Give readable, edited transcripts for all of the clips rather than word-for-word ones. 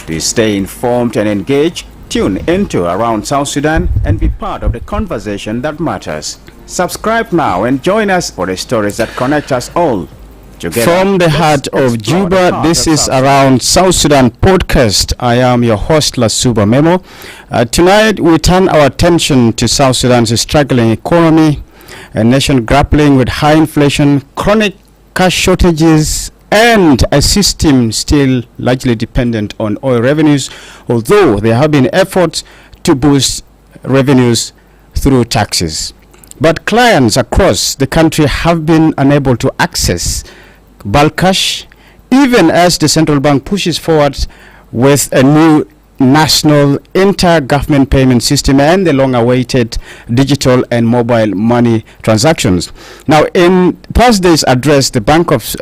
To stay informed and engaged, tune into Around South Sudan and be part of the conversation that matters. Subscribe now and join us for the stories that connect us all. Together, from the heart of Juba, this is Around South Sudan podcast. I am your host, Lasuba Memo. Tonight, we turn our attention to South Sudan's struggling economy, a nation grappling with high inflation, chronic cash shortages, and a system still largely dependent on oil revenues, although there have been efforts to boost revenues through taxes. But clients across the country have been unable to access bulk cash, even as the central bank pushes forward with a new national inter-government payment system and the long-awaited digital and mobile money transactions. Now, in past days address, the Bank of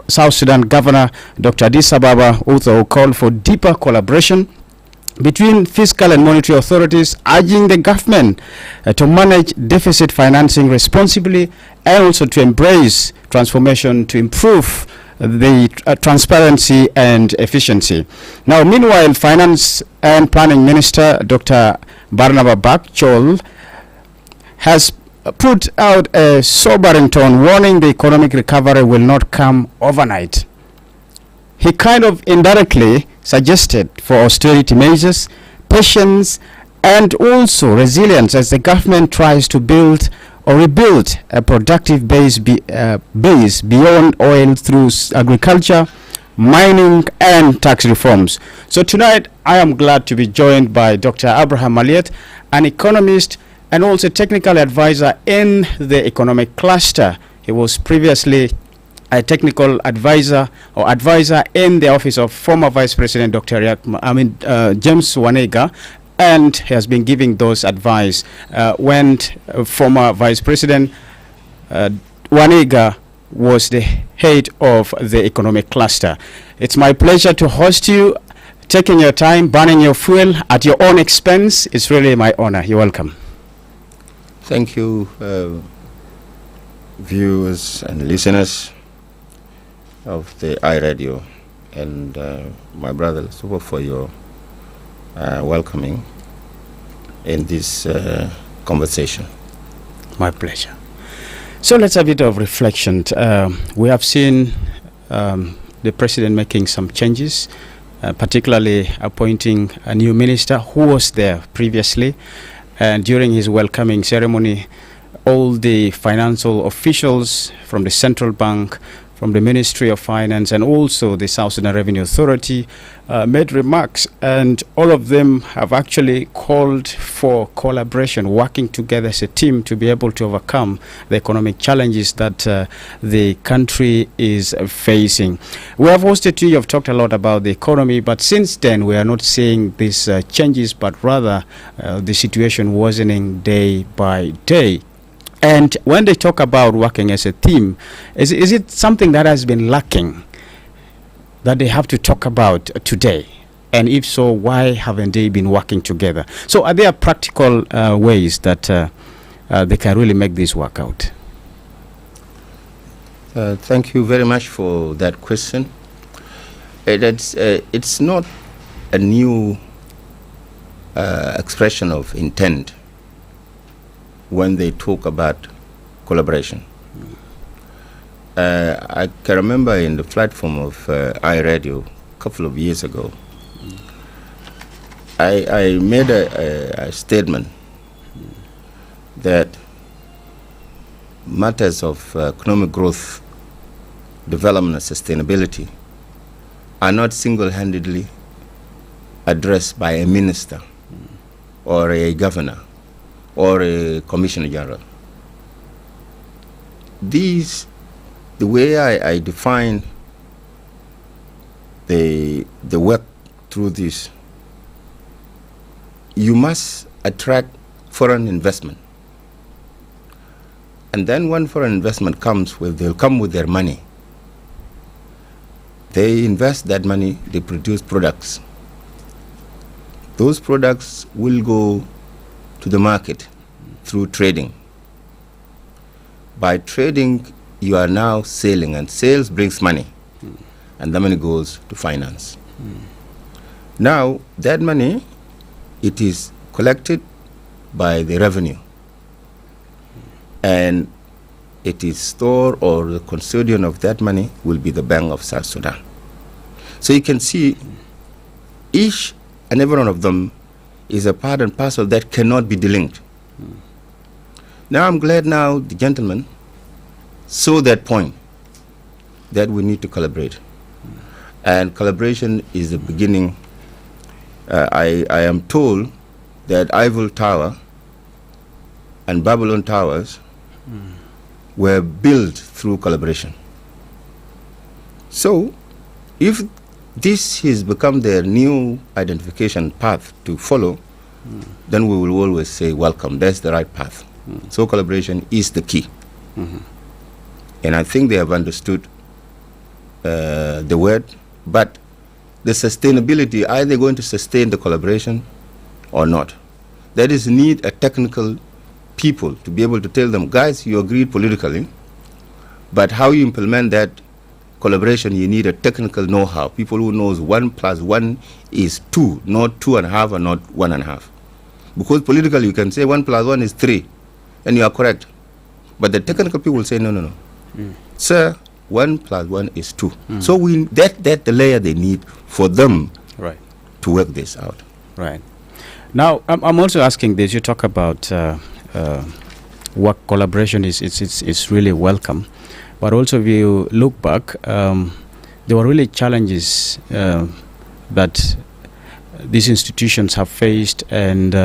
South Sudan Governor Dr. Addis Ababa also called for deeper collaboration between fiscal and monetary authorities, urging the government to manage deficit financing responsibly and also to embrace transformation to improve the transparency and efficiency. Now, meanwhile, Finance and Planning Minister Dr. Barnaba Bakchol has put out a sobering tone, warning the economic recovery will not come overnight. He kind of indirectly suggested for austerity measures, patience, and also resilience as the government tries to build or rebuild a productive base beyond oil through agriculture, mining, and tax reforms. So tonight, I am glad to be joined by Dr. Abraham Maliet, an economist and also technical advisor in the economic cluster. He was previously a technical advisor or advisor in the office of former Vice President James Wanega, and he has been giving those advice when former Vice President Wanega was the head of the economic cluster. It's my pleasure to host you, taking your time, burning your fuel at your own expense. It's really my honor. You're welcome. Thank you, viewers and listeners of the iRadio, and my brother Super for your welcoming in this conversation. My pleasure. So let's have a bit of reflection. We have seen the president making some changes, particularly appointing a new minister who was there previously. And during his welcoming ceremony, all the financial officials from the central bank, from the Ministry of Finance, and also the South Sudan Revenue Authority made remarks, and all of them have actually called for collaboration, working together as a team to be able to overcome the economic challenges that the country is facing. We have hosted you have talked a lot about the economy, but since then we are not seeing these changes, but rather the situation worsening day by day. And when they talk about working as a team, is it something that has been lacking that they have to talk about today? And if so, why haven't they been working together? So are there practical ways that they can really make this work out? Thank you very much for that question. It's not a new expression of intent when they talk about collaboration. I can remember in the platform of iRadio a couple of years ago, I made a statement that matters of economic growth, development, and sustainability are not single-handedly addressed by a minister or a governor or a commissioner general. The way I define the work through this, you must attract foreign investment. And then when foreign investment comes, they'll come with their money. They invest that money, they produce products. Those products will go to the market through trading. By trading, you are now selling, and sales brings money, and the money goes to finance. Now, that money, it is collected by the revenue, and it is stored, or the custodian of that money will be the Bank of South Sudan. So you can see each and every one of them is a part and parcel that cannot be delinked. Now I'm glad now the gentleman saw that point, that we need to collaborate. And collaboration is the beginning. I am told that Eiffel Tower and Babylon Towers were built through collaboration. So if this has become their new identification path to follow, then we will always say, welcome, that's the right path. So collaboration is the key. And I think they have understood the word, but the sustainability, are they going to sustain the collaboration or not? That is need a technical people to be able to tell them, guys, you agreed politically, but how you implement that collaboration, you need a technical know-how. People who knows 1 + 1 is 2, not 2.5 or not 1.5. Because politically you can say 1 + 1 is 3, and you are correct. But the technical people will say, no. Sir, 1 + 1 is 2. So that the layer they need for them to work this out. Right. Now, I'm also asking this. You talk about what collaboration is. It's really welcome. But also, if you look back, there were really challenges that these institutions have faced, and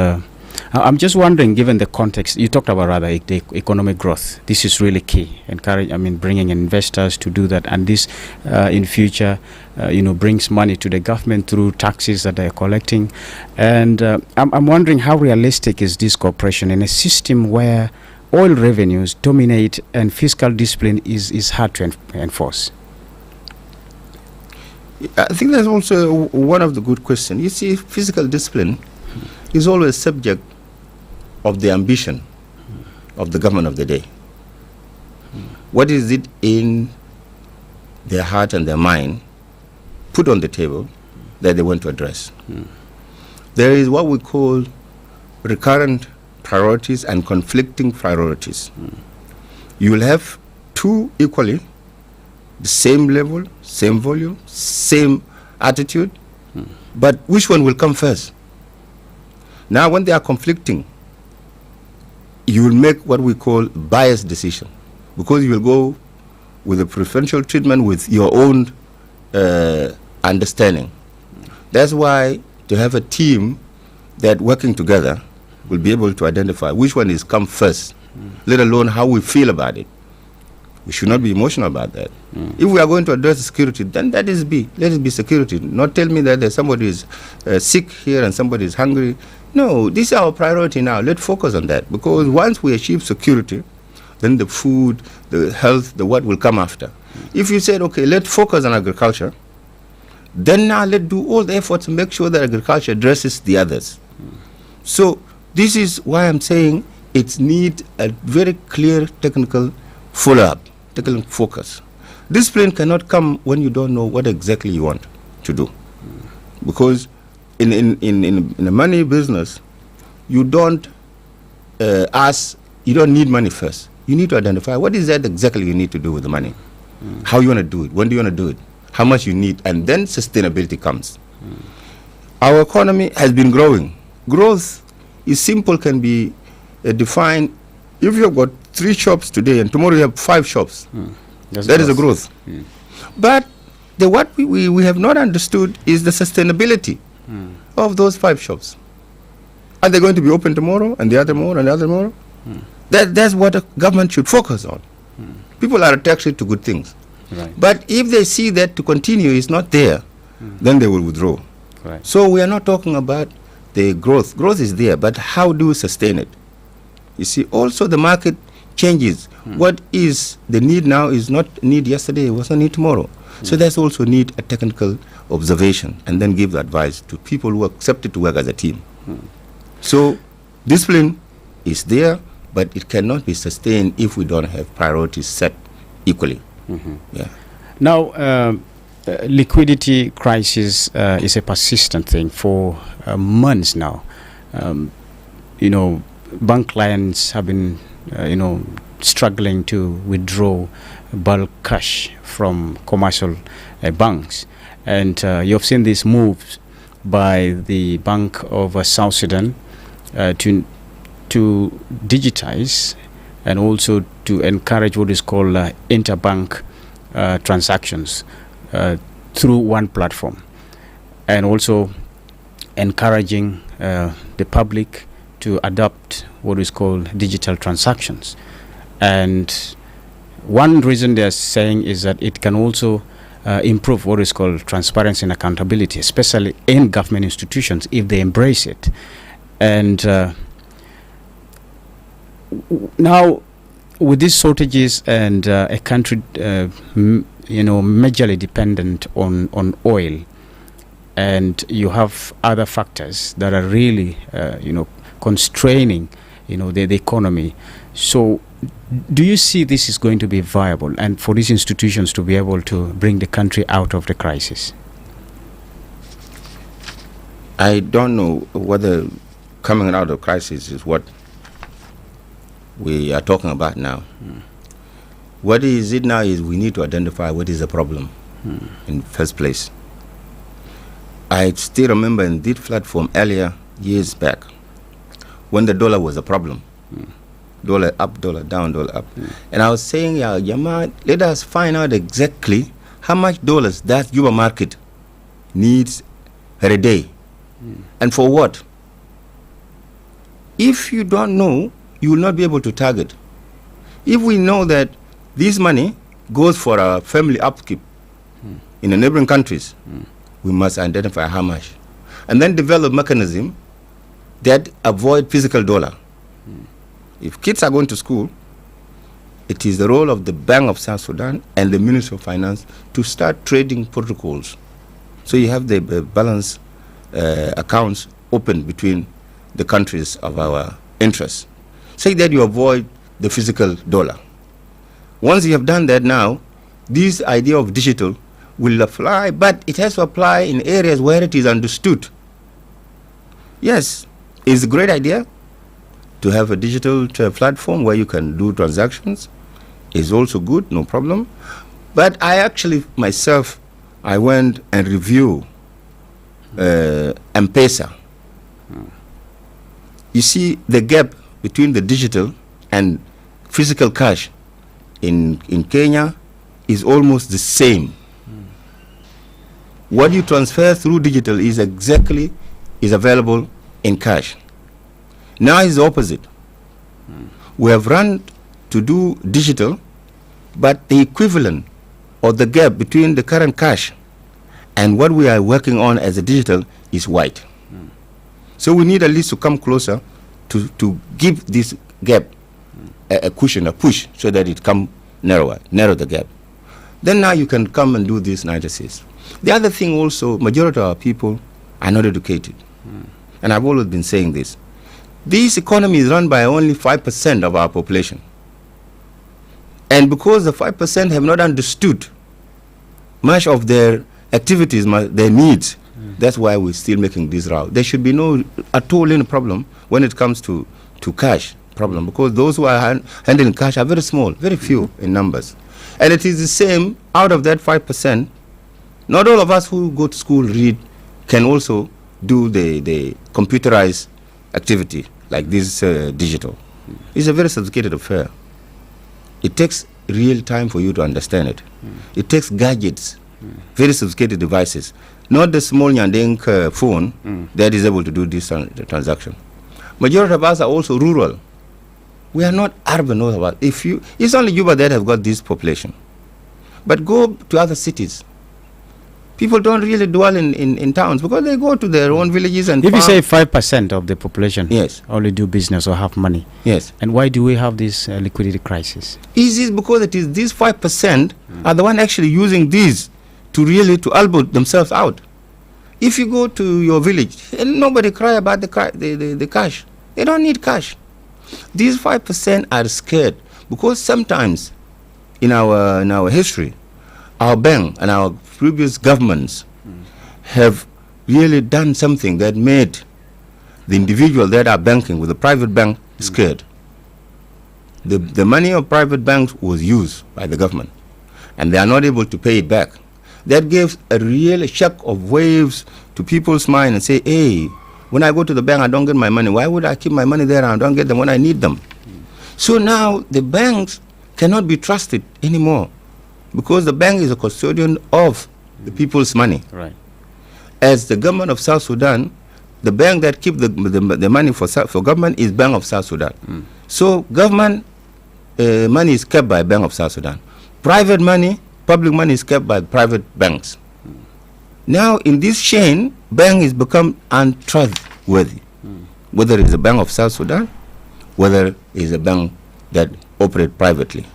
I'm just wondering, given the context, you talked about rather the economic growth. This is really key. Bringing investors to do that, and this in future, brings money to the government through taxes that they are collecting. And I'm wondering, how realistic is this cooperation in a system where oil revenues dominate and fiscal discipline is hard to enforce? I think that's also one of the good questions. You see, fiscal discipline is always subject of the ambition of the government of the day. What is it in their heart and their mind put on the table that they want to address? There is what we call recurrent priorities and conflicting priorities. You will have two equally, the same level, same volume, same attitude, but which one will come first? Now, when they are conflicting, you will make what we call biased decision, because you will go with a preferential treatment with your own understanding. That's why to have a team that working together will be able to identify which one is come first, let alone how we feel about it. We should not be emotional about that. If we are going to address security, then let it be security. Not tell me that somebody is sick here and somebody is hungry. No, this is our priority now. Let's focus on that, because once we achieve security, then the food, the health, the what will come after. If you said, okay, let's focus on agriculture, then now let's do all the efforts to make sure that agriculture addresses the others. So this is why I'm saying it needs a very clear technical follow-up, technical focus. Discipline cannot come when you don't know what exactly you want to do. Because in the money business, you don't you don't need money first. You need to identify what is that exactly you need to do with the money. How you want to do it, when do you want to do it, how much you need, and then sustainability comes. Our economy has been growing. Growth is simple, can be defined. If you've got 3 shops today and tomorrow you have 5 shops, that is a growth. But what we have not understood is the sustainability of those 5 shops. Are they going to be open tomorrow and the other tomorrow and the other tomorrow? That's what a government should focus on. People are attracted to good things. Right. But if they see that to continue is not there, then they will withdraw. Right. So we are not talking about the growth. Growth is there, but how do we sustain it? You see, also the market changes. What is the need now is not need yesterday, it was not need tomorrow. So that's also need a technical observation, and then give the advice to people who are accepted to work as a team. So discipline is there, but it cannot be sustained if we don't have priorities set equally. Yeah. Now, liquidity crisis is a persistent thing for months now. Bank clients have been, struggling to withdraw bulk cash from commercial banks. And you've seen these moves by the Bank of South Sudan to digitize and also to encourage what is called interbank transactions through one platform, and also encouraging the public to adopt what is called digital transactions. And one reason they're saying is that it can also improve what is called transparency and accountability, especially in government institutions, if they embrace it. And now, with these shortages and a country, majorly dependent on oil, and you have other factors that are really, constraining, the economy. So, do you see this is going to be viable, and for these institutions to be able to bring the country out of the crisis? I don't know whether coming out of crisis is what we are talking about now. What is it now is we need to identify what is the problem in the first place. I still remember in this platform earlier, years back, when the dollar was a problem. Dollar up, dollar down, dollar up. And I was saying, Yama, let us find out exactly how much dollars that Yuba market needs per day. And for what? If you don't know, you will not be able to target. If we know that this money goes for our family upkeep in the neighboring countries, we must identify how much. And then develop mechanism that avoid physical dollar. If kids are going to school, it is the role of the Bank of South Sudan and the Ministry of Finance to start trading protocols. So you have the balance accounts open between the countries of our interests. Say that you avoid the physical dollar. Once you have done that now, this idea of digital will apply, but it has to apply in areas where it is understood. Yes, it's a great idea to have a digital platform where you can do transactions. Is also good, no problem. But I actually, myself, I went and reviewed M-Pesa. You see, the gap between the digital and physical cash in Kenya is almost the same. What you transfer through digital is available in cash. Now it's the opposite. We have run to do digital, but the equivalent or the gap between the current cash and what we are working on as a digital is wide. So we need at least to come closer to give this gap a cushion, a push, so that it come narrow the gap. Then now you can come and do this analysis. The other thing also, majority of our people are not educated. And I've always been saying this. This economy is run by only 5% of our population. And because the 5% have not understood much of their activities, their needs, that's why we're still making this route. There should be no at all any problem when it comes to cash problem, because those who are handling cash are very small, very few in numbers. And it is the same out of that 5%. Not all of us who go to school read can also do the computerized activity like this digital. It's a very sophisticated affair. It takes real time for you to understand it. It takes gadgets, very sophisticated devices, not the small Nyandeng phone that is able to do this transaction. Majority of us are also rural. We are not urban. All of us. It's only Juba that have got this population. But go to other cities. People don't really dwell in towns because they go to their own villages and If you say 5% of the population yes, only do business or have money, yes, and why do we have this liquidity crisis? Is it because it is these 5% are the one actually using these to elbow themselves out? If you go to your village, nobody cry about the cash. They don't need cash. These 5% are scared because sometimes in our history, our bank and our previous governments have really done something that made the individual that are banking with a private bank scared. The money of private banks was used by the government, and they are not able to pay it back. That gives a real shock of waves to people's mind and say, hey, when I go to the bank, I don't get my money. Why would I keep my money there and I don't get them when I need them? So now the banks cannot be trusted anymore because the bank is a custodian of the people's money. Right. As the government of South Sudan, the bank that keeps the money for government is Bank of South Sudan. So government money is kept by Bank of South Sudan. Private money, public money is kept by private banks. Now in this chain, bank is become untrustworthy. Whether it's a Bank of South Sudan, whether it's a bank that operate privately.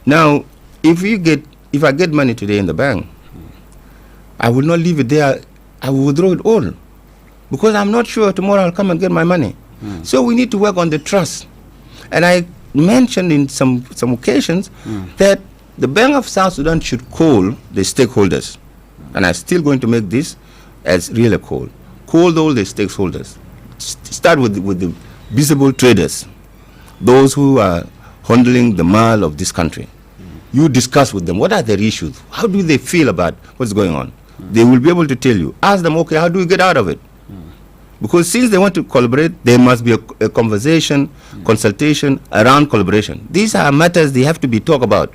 Now, if I get money today in the bank, I will not leave it there. I will withdraw it all because I'm not sure tomorrow I'll come and get my money. So we need to work on the trust. And I mentioned in some occasions that the Bank of South Sudan should call the stakeholders. And I'm still going to make this as really a call. Call all the stakeholders. Start with the visible traders, those who are handling the mal of this country. You discuss with them, what are their issues? How do they feel about what's going on? They will be able to tell you. Ask them, okay, how do we get out of it? Because since they want to collaborate, there must be a conversation, consultation around collaboration. These are matters they have to be talked about.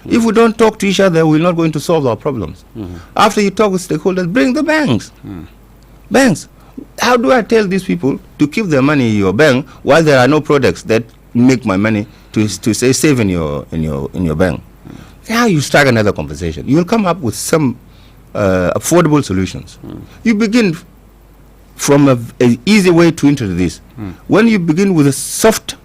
If we don't talk to each other, we're not going to solve our problems. After you talk with stakeholders, bring the banks. Banks. How do I tell these people to keep their money in your bank while there are no products that make my money to say save in your bank? How you start another conversation? You'll come up with some affordable solutions. You begin from an easy way to enter this. When you begin with a soft,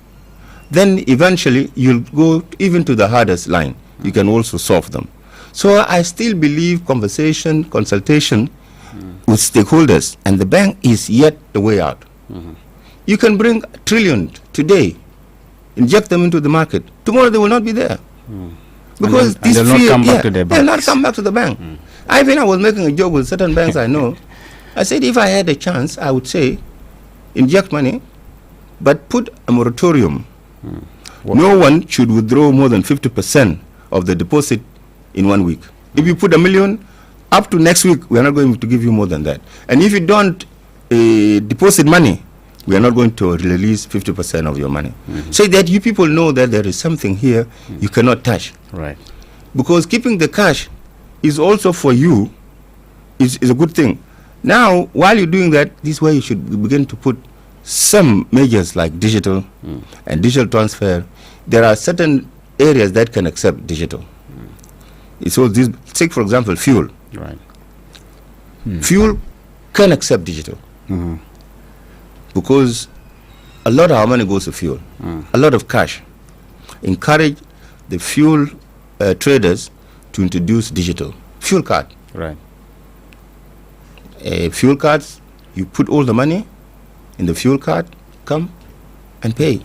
then eventually you'll go even to the hardest line. You can also solve them. So I still believe conversation, consultation with stakeholders and the bank is yet the way out. You can bring $1 trillion today, inject them into the market. Tomorrow they will not be there. Because and they'll not come back to their banks. They'll not come back to the bank. I was making a joke with certain banks I know. I said if I had a chance, I would say inject money, but put a moratorium. No one should withdraw more than 50% of the deposit in 1 week. If you put $1 million, up to next week, we are not going to give you more than that. And if you don't deposit money, we are not going to release 50% of your money. So that you people know that there is something here you cannot touch. Right. Because keeping the cash is also for you is a good thing. Now, while you're doing that, this is where you should begin to put some measures like digital and digital transfer. There are certain areas that can accept digital. So this, take for example, fuel. Right. Fuel can accept digital because a lot of our money goes to fuel, a lot of cash. Encourage the fuel traders to introduce digital fuel card. Right. Fuel cards, you put all the money in the fuel card, come and pay.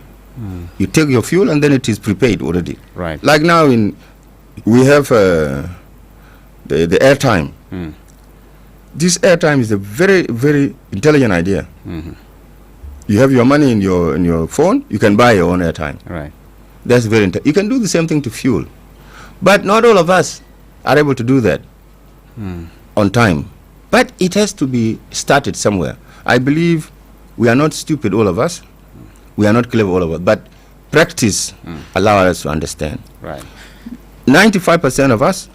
You take your fuel and then it is prepaid already. Right. Like now we have the airtime. This airtime is a very, very intelligent idea. You have your money in your phone, you can buy your own airtime. Right. That's very you can do the same thing to fuel. But not all of us are able to do that on time. But it has to be started somewhere. I believe we are not stupid, all of us. We are not clever, all of us. But practice allows us to understand. Right. 95% of us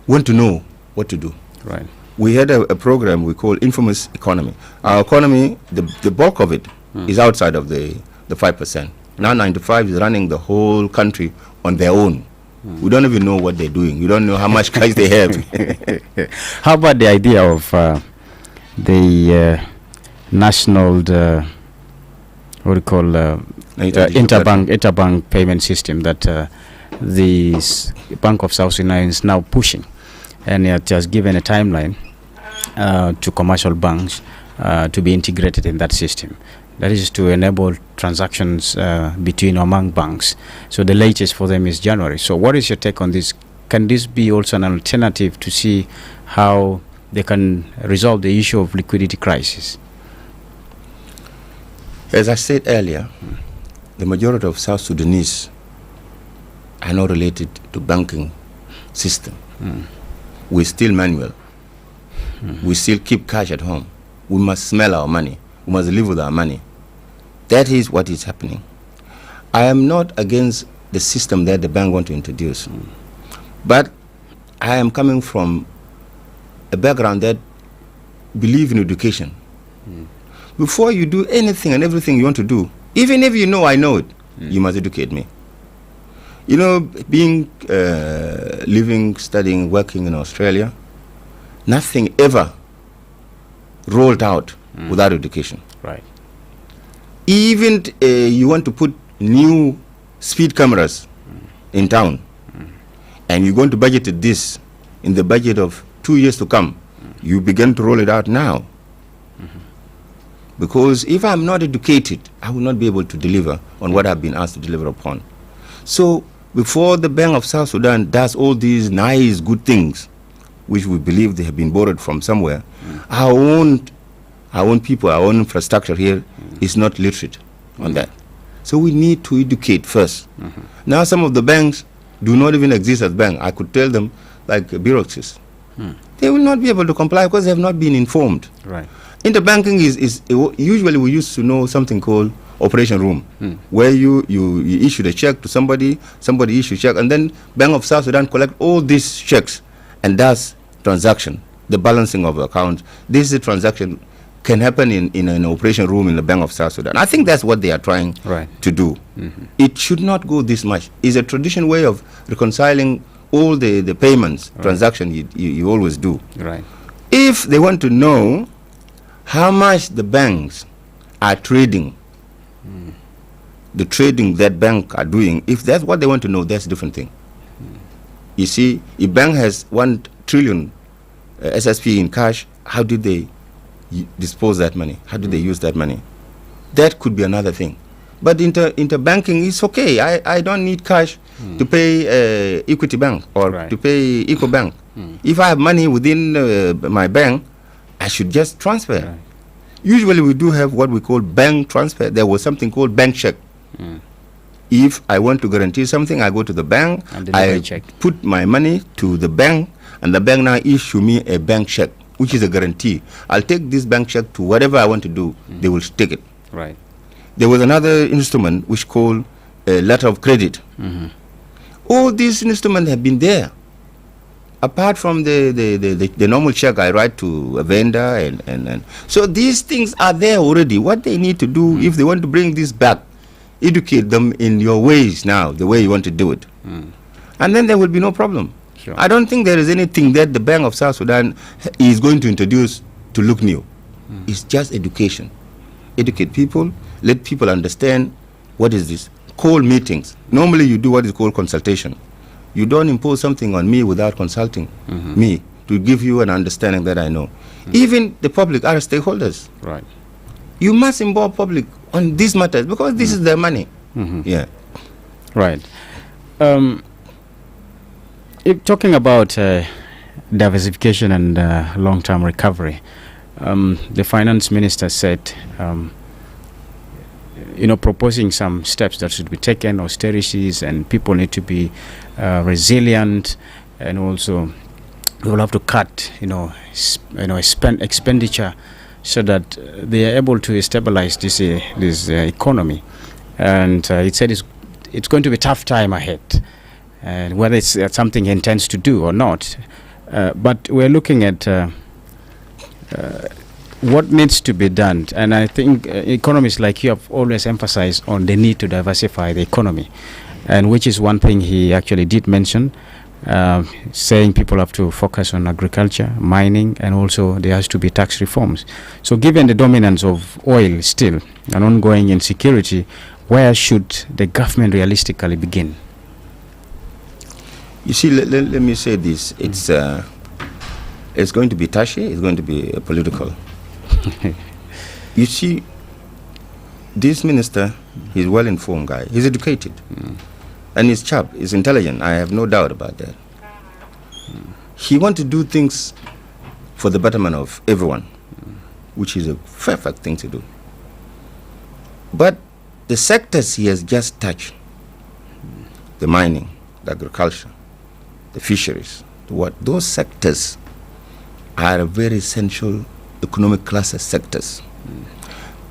want to know what to do. Right. We had a program we call Infamous Economy. Our economy, the bulk of it is outside of the 5%. Now 95 is running the whole country on their own. We don't even know what they're doing. We don't know how much cash they have. How about the idea of the national, what do you call, interbank payment system that the Bank of South Sudan is now pushing, and it has given a timeline to commercial banks to be integrated in that system. That is to enable transactions between or among banks. So the latest for them is January. So what is your take on this can this be also an alternative to see how they can resolve the issue of liquidity crisis? As I said earlier, the majority of South Sudanese are not related to banking system. We still manual. We still keep cash at home. We must smell our money. We must live with our money. That is what is happening. I am not against the system that the bank want to introduce, but I am coming from a background that believe in education. Before you do anything and everything you want to do, even if you know I know it, you must educate me. You know, being, living, studying, working in Australia, nothing ever rolled out without education. Right. Even you want to put new speed cameras in town, and you're going to budget this in the budget of 2 years to come, you begin to roll it out now. Because if I'm not educated, I will not be able to deliver on what I've been asked to deliver upon. So before the Bank of South Sudan does all these nice, good things, which we believe they have been borrowed from somewhere, our own people, our own infrastructure here is not literate on that. So we need to educate first. Now some of the banks do not even exist as banks. I could tell them like bureaucracies. They will not be able to comply because they have not been informed. Right. Interbanking is usually we used to know something called operation room, where you issue the check to somebody issue check, and then Bank of South Sudan collect all these checks and does transaction, the balancing of accounts. This is a transaction can happen in an operation room in the Bank of South Sudan. I think that's what they are trying to do. It should not go this much. It's a traditional way of reconciling all the payments, transaction you always do. Right. If they want to know how much the banks are trading, the trading that bank are doing, if that's what they want to know, that's a different thing. You see, if bank has 1 trillion SSP in cash, how did they dispose that money? How did they use that money? That could be another thing. But interbanking is okay. I don't need cash to pay Equity Bank or to pay EcoBank. If I have money within my bank, I should just transfer. Right. Usually we do have what we call bank transfer. There was something called bank check. If I want to guarantee something, I go to the bank, I put my money to the bank, and the bank now issue me a bank check, which is a guarantee. I'll take this bank check to whatever I want to do, they will take it. Right. There was another instrument which called a letter of credit. All these instruments have been there. Apart from the normal check I write to a vendor, and so these things are there already. What they need to do, if they want to bring this back, educate them in your ways now, the way you want to do it. And then there will be no problem. Sure. I don't think there is anything that the Bank of South Sudan is going to introduce to look new. It's just education. Educate people, let people understand what is this. Call meetings. Normally you do what is called consultation. You don't impose something on me without consulting me to give you an understanding that I know. Even the public are stakeholders. Right. You must involve public on these matters because this is their money. Yeah. Right. If talking about diversification and long-term recovery, the finance minister said, proposing some steps that should be taken, austerities, and people need to be resilient, and also we will have to cut, expenditure so that they are able to stabilize this economy. And it said it's going to be a tough time ahead, and whether it's something he intends to do or not. But we're looking at what needs to be done, and I think economists like you have always emphasized on the need to diversify the economy, and which is one thing he actually did mention, saying people have to focus on agriculture, mining, and also there has to be tax reforms. So given the dominance of oil still and ongoing insecurity, where should the government realistically begin? You see, let me say this. It's going to be touchy, it's going to be political. You see, this minister, he's well-informed guy. He's educated. And he's sharp, he's intelligent. I have no doubt about that. he wants to do things for the betterment of everyone, which is a perfect thing to do. But the sectors he has just touched, the mining, the agriculture, the fisheries, those sectors are very essential economic class sectors.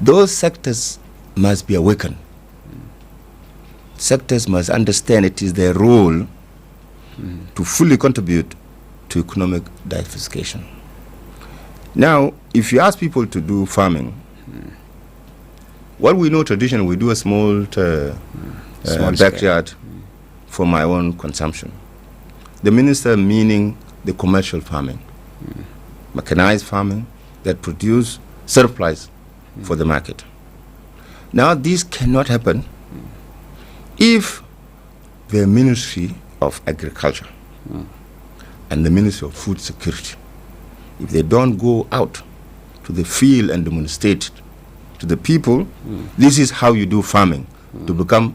Those sectors must be awakened. Sectors must understand it is their role to fully contribute to economic diversification. Now, if you ask people to do farming, what we know traditionally, we do a small backyard for my own consumption. The minister meaning the commercial farming, mechanized farming that produce surplus for the market. Now, this cannot happen if the Ministry of Agriculture and the Ministry of Food Security, if they don't go out to the field and demonstrate to the people, this is how you do farming to become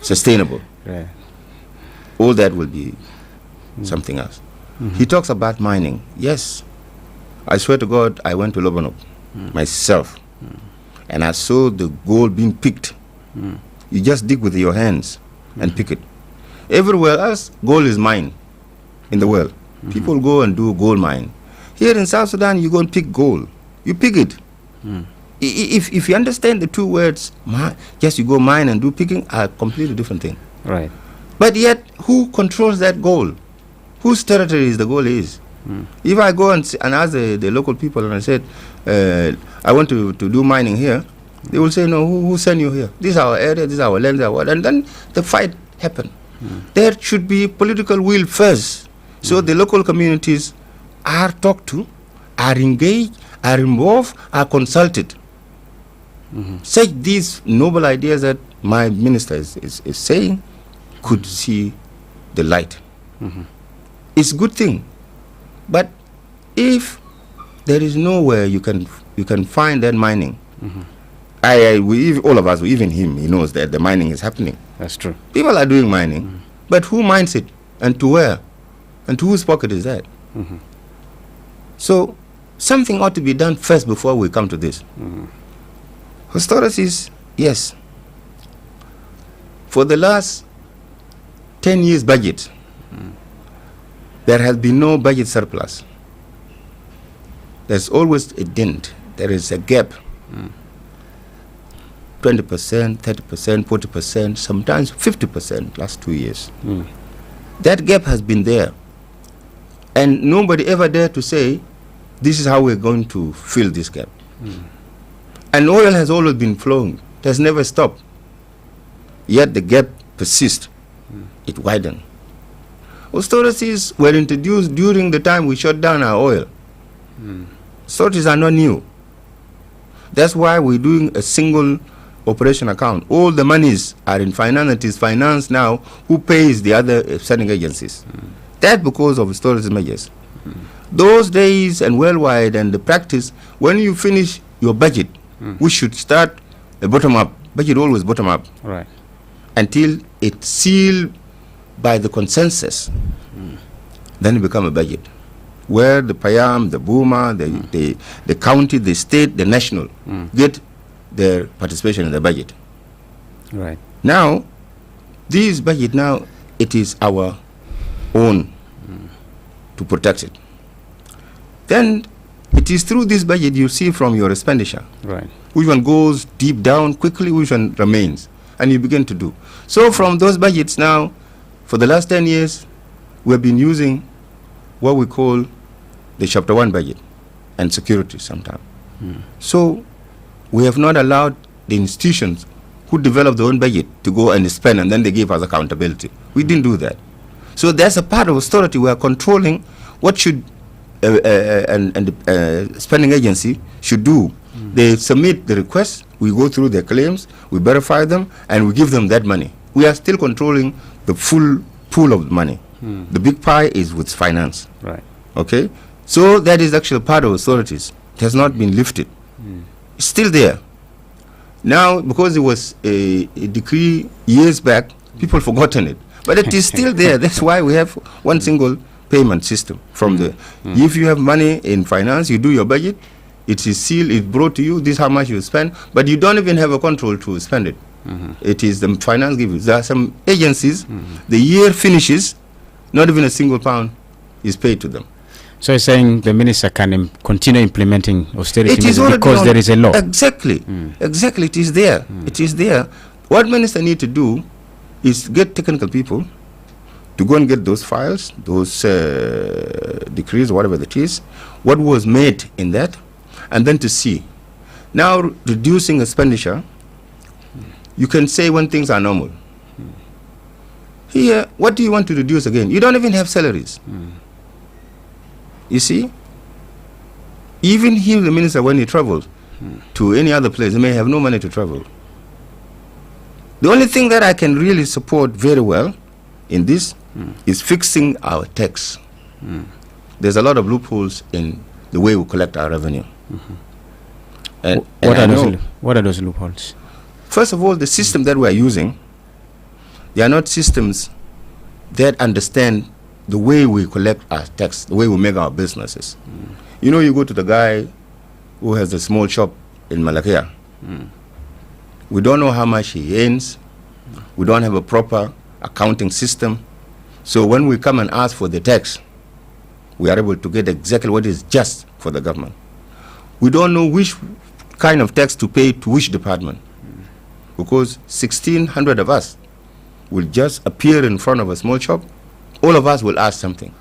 sustainable. Right. All that will be something else. He talks about mining. Yes, I swear to God, I went to Lebanon myself, and I saw the gold being picked. You just dig with your hands and pick it. Everywhere else, gold is mined in the world. People go and do gold mine. Here in South Sudan, you go and pick gold. You pick it. If you understand the two words, just you go mine and do picking, are completely different thing. Right. But yet, who controls that gold? Whose territory is the gold is? If I go and ask the local people and I said, I want to do mining here, they will say, no, who sent you here? This is our area, this is our land, this is our what? And then the fight happen. There should be political will first. So the local communities are talked to, are engaged, are involved, are consulted. Such these noble ideas that my minister is saying could see the light. It's a good thing. But if there is nowhere you can find that mining, all of us, even him, he knows that the mining is happening. That's true. People are doing mining, but who mines it and to where? And to whose pocket is that? So something ought to be done first before we come to this. Authorities, yes. For the last 10 years budget, there has been no budget surplus. There's always a dent. There is a gap. 20%, 30%, 40%, sometimes 50% last 2 years. That gap has been there. And nobody ever dared to say, this is how we're going to fill this gap. And oil has always been flowing. It has never stopped. Yet the gap persists. It widened. Authorities were introduced during the time we shut down our oil. Authorities are not new. That's why we're doing a single operation account. All the monies are in finance. It is finance now who pays the other sending agencies. That because of authorities measures. Those days and worldwide and the practice, when you finish your budget, we should start a bottom-up. Budget always bottom-up. Right. Until it's sealed by the consensus. Then it becomes a budget. Where the Payam, the Buma, the county, the state, the national get their participation in the budget. Right. Now, this budget now, it is our own to protect it. Then it is through this budget you see from your expenditure. Right. Which one goes deep down quickly, which one remains. And you begin to do. So from those budgets now, for the last 10 years, we've been using what we call the Chapter 1 budget and security sometimes. So we have not allowed the institutions who develop their own budget to go and spend and then they give us accountability. We didn't do that. So that's a part of authority. We are controlling what should and the spending agency should do. They submit the request, we go through their claims, we verify them, and we give them that money. We are still controlling the full pool of money. The big pie is with finance. Right. Okay? So that is actually part of authorities. It has not been lifted. It's still there. Now, because it was a decree years back, people forgotten it. But it is still there. That's why we have one single payment system from the. If you have money in finance, you do your budget. It is sealed. It's brought to you. This is how much you spend, but you don't even have a control to spend it. It is the finance gives. There are some agencies. The year finishes, not even a single pound is paid to them. So you're saying the minister can continue implementing austerity It is measures because there is a law. Exactly. Exactly. It is there. It is there. What minister need to do is get technical people to go and get those files, those decrees, whatever it is, what was made in that, and then to see. Now, reducing expenditure, you can say when things are normal. Here, what do you want to reduce again? You don't even have salaries. You see? Even here, the minister, when he travels to any other place, he may have no money to travel. The only thing that I can really support very well in this is fixing our tax. There's a lot of loopholes in the way we collect our revenue. What are those loopholes? First of all, the system that we are using, they are not systems that understand the way we collect our tax, the way we make our businesses. You know, you go to the guy who has a small shop in Malakia. We don't know how much he earns. We don't have a proper accounting system. So when we come and ask for the tax, we are able to get exactly what is just for the government. We don't know which kind of tax to pay to which department, because 1,600 of us will just appear in front of a small shop. All of us will ask something.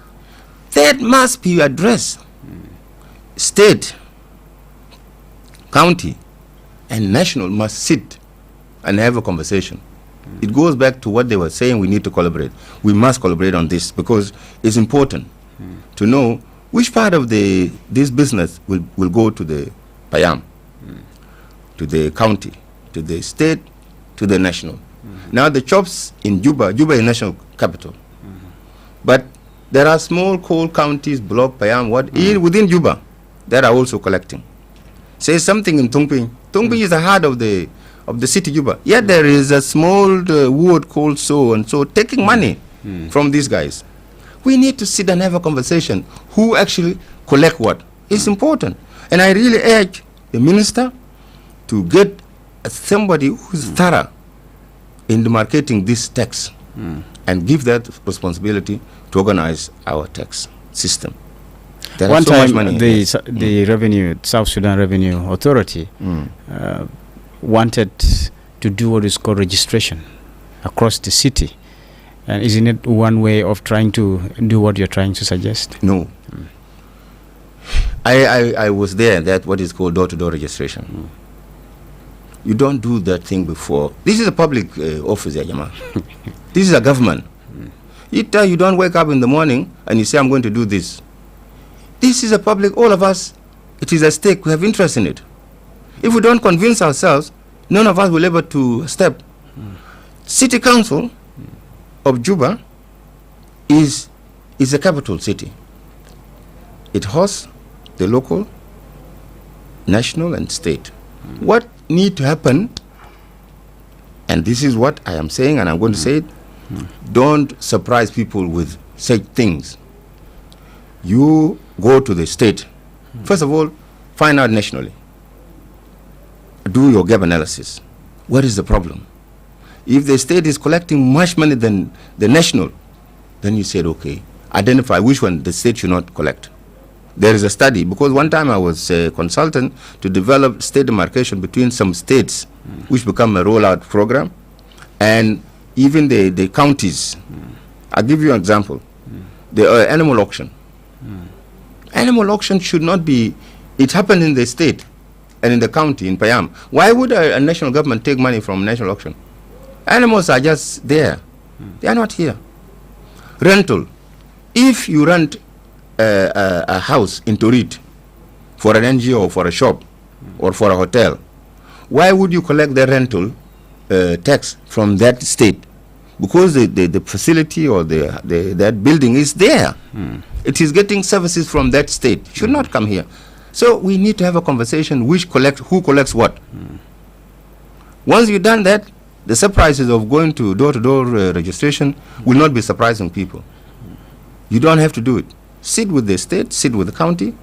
That must be addressed. State, county, and national must sit and have a conversation. It goes back to what they were saying, we need to collaborate. We must collaborate on this because it's important to know which part of this business will go to the Payam, to the county, to the state, to the national. Now the shops in Juba is national capital. But there are small coal counties, Block, Payam, within Juba that are also collecting. Say something in Tungping. Tungping is the heart of the city Juba. Yet there is a small ward called so and so taking money from these guys. We need to sit and have a conversation. Who actually collect what? It's important. And I really urge the minister to get somebody who's thorough in demarcating this tax and give that responsibility to organize our tax system. There One so time, much money the South Sudan Revenue Authority wanted to do what is called registration across the city. And isn't it one way of trying to do what you're trying to suggest? No. I was there, that what is called door-to-door registration. You don't do that thing before. This is a public office, Yajama. This is a government. You don't wake up in the morning and you say, I'm going to do this. This is a public, all of us, it is a stake, we have interest in it. If we don't convince ourselves, none of us will ever to step. City Council of Juba is a capital city. It hosts the local, national, and state. What need to happen, and this is what I am saying, and I'm going to say it, don't surprise people with such things. You go to the state. First of all, find out nationally. Do your gap analysis. What is the problem? If the state is collecting much money than the national, then you said, okay, identify which one the state should not collect. There is a study, because one time I was a consultant to develop state demarcation between some states, which become a rollout program, and even the counties. I'll give you an example. The animal auction. Animal auction should not be, it happened in the state and in the county, in Payam. Why would a national government take money from national auction? Animals are just there. They are not here. Rental. If you rent a house in Torit for an NGO or for a shop or for a hotel, why would you collect the rental tax from that state? Because the facility or that building is there. It is getting services from that state. It should not come here. So we need to have a conversation who collects what. Once you've done that, the surprises of going to door-to-door registration will not be surprising people. You don't have to do it. Sit with the state, sit with the county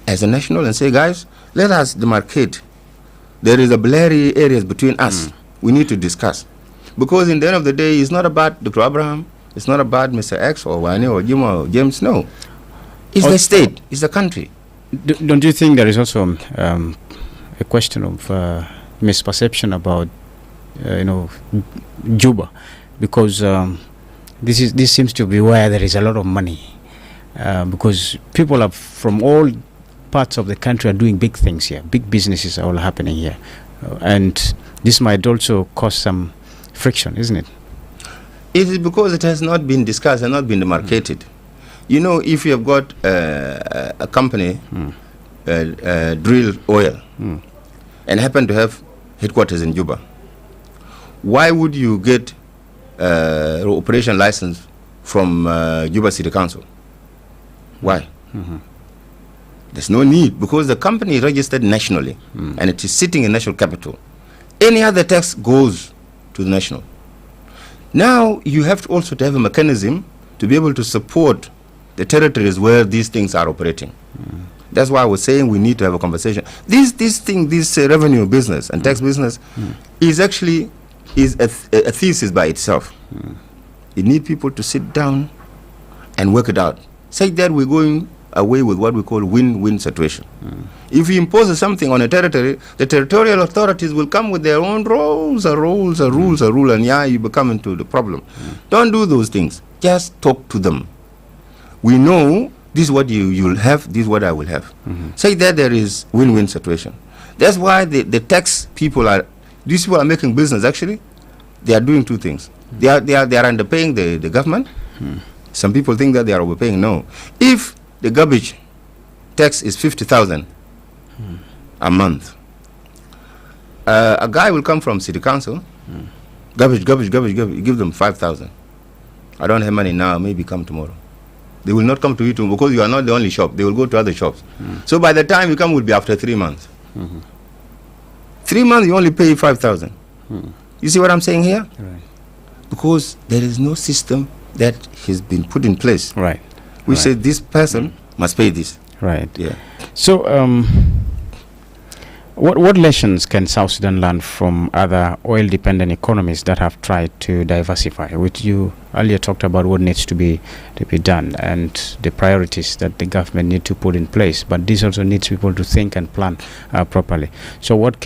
as a national and say, guys, let us demarcate. There is a blurry areas between us. We need to discuss. Because in the end of the day, it's not about Dr. Abraham, it's not about Mr. X or Wani or Jim or James, no. It's the state, it's the country. Don't you think there is also a question of misperception about, Juba? Because this seems to be where there is a lot of money. Because people are from all parts of the country are doing big things here. Big businesses are all happening here. And this might also cause some friction, isn't it? It is because it has not been discussed and not been demarcated. You know, if you have got a company drill oil and happen to have headquarters in Juba, why would you get operation license from Juba City Council? Why? There's no need, because the company is registered nationally and it is sitting in national capital. Any other tax goes to the national. Now you have to also have a mechanism to be able to support the territories where these things are operating. That's why I was saying we need to have a conversation. This revenue business and tax business is actually a thesis by itself. You need people to sit down and work it out. Say that we're going away with what we call win-win situation. If you impose something on a territory, the territorial authorities will come with their own rules, and you become into the problem. Don't do those things. Just talk to them. We know this is what you'll have, this is what I will have. Say that there is win-win situation. That's why the tax people these people are making business actually. They are doing two things. They are underpaying the government. Some people think that they are overpaying. No. If the garbage tax is 50,000 a month, a guy will come from city council, garbage, you give them 5,000. I don't have money now, maybe come tomorrow. They will not come to you because you are not the only shop. They will go to other shops. So by the time you come, will be after 3 months. 3 months, you only pay 5,000. You see what I'm saying here? Right. Because there is no system that has been put in place. Right. We say this person must pay this. Right. Yeah. So, what lessons can South Sudan learn from other oil-dependent economies that have tried to diversify? Which you earlier talked about what needs to be done and the priorities that the government need to put in place. But this also needs people to think and plan properly. So, what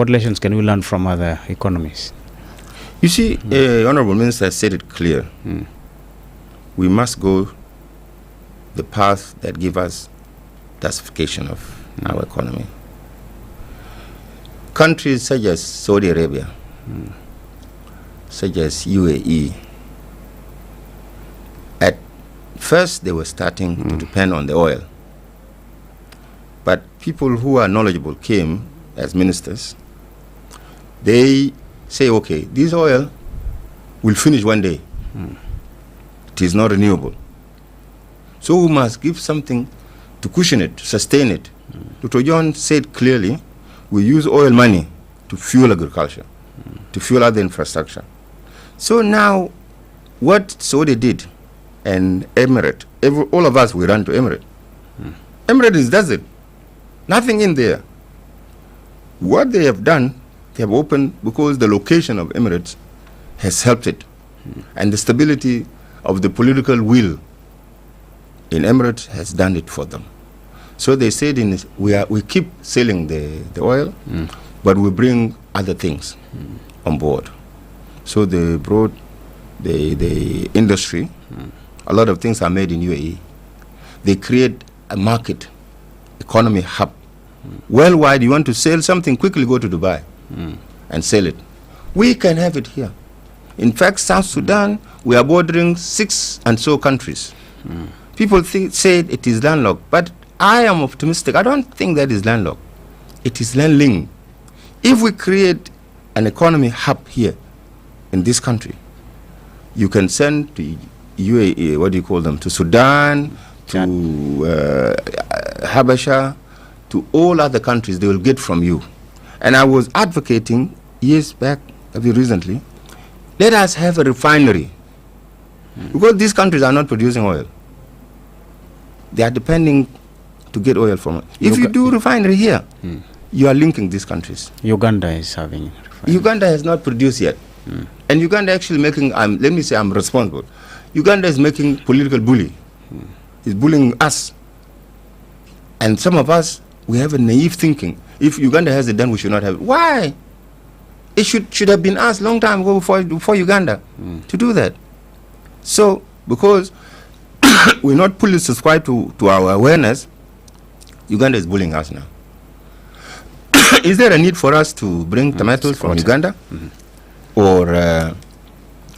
lessons can we learn from other economies? You see, Honorable Minister said it clear. We must go the path that gives us diversification of our economy. Countries such as Saudi Arabia, such as UAE, at first they were starting to depend on the oil. But people who are knowledgeable came as ministers. They say, okay, this oil will finish one day. It is not renewable. So we must give something to cushion it, to sustain it. Dr. John said clearly, we use oil money to fuel agriculture, to fuel other infrastructure. So now, what Saudi did, and Emirate, all of us, we run to Emirate. Emirate is desert, nothing in there. What they have done, they have opened, because the location of Emirates has helped it, and the stability of the political will in Emirates has done it for them. So they said, we keep selling the oil, but we bring other things on board. So they brought the industry. A lot of things are made in UAE. They create a market, economy hub. Worldwide, you want to sell something, quickly go to Dubai and sell it. We can have it here. In fact, South Sudan, we are bordering 6 and so countries. People say it is landlocked, but I am optimistic. I don't think that is landlocked. It is land-linked. If we create an economy hub here in this country, you can send to UAE, what do you call them, to Sudan, to Habasha, to all other countries, they will get from you. And I was advocating years back, very recently, let us have a refinery. Because these countries are not producing oil. They are depending to get oil from it. If you do refinery here, you are linking these countries. Uganda is having refinery. Uganda has not produced yet. And Uganda actually making, let me say I'm responsible. Uganda is making political bully. It's bullying us. And some of us, we have a naive thinking. If Uganda has it done, we should not have it. Why? It should have been us long time ago before Uganda to do that. So, because we're not fully subscribed to our awareness, Uganda is bullying us now. Is there a need for us to bring tomatoes from Uganda? Or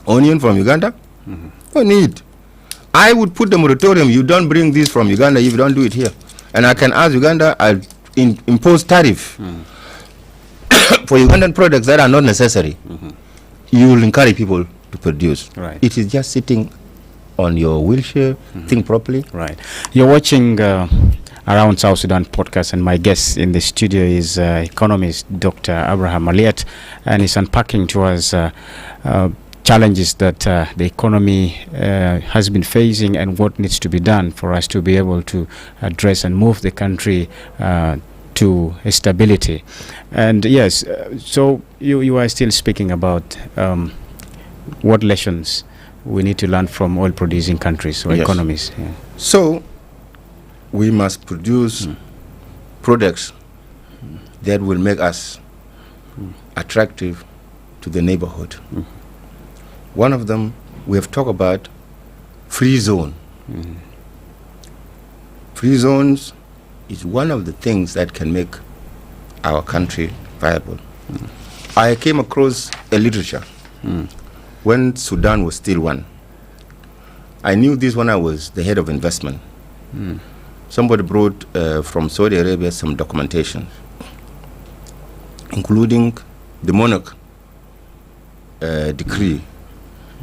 onion from Uganda? No need. I would put the moratorium, you don't bring this from Uganda if you don't do it here. And I can ask Uganda, I'll impose tariff for Ugandan products that are not necessary. You will encourage people to produce. Right. It is just sitting on your wheelchair, think properly. Right. You're watching Around South Sudan podcast, and my guest in the studio is economist Dr. Abraham Aliat, and he's unpacking to us challenges that the economy has been facing and what needs to be done for us to be able to address and move the country to stability. And yes, so you are still speaking about what lessons we need to learn from oil producing countries or economies. Yeah. So we must produce products that will make us attractive to the neighborhood. One of them, we have talked about free zone. Free zones is one of the things that can make our country viable. I came across a literature when Sudan was still one. I knew this when I was the head of investment. Somebody brought from Saudi Arabia some documentation, including the monarch decree.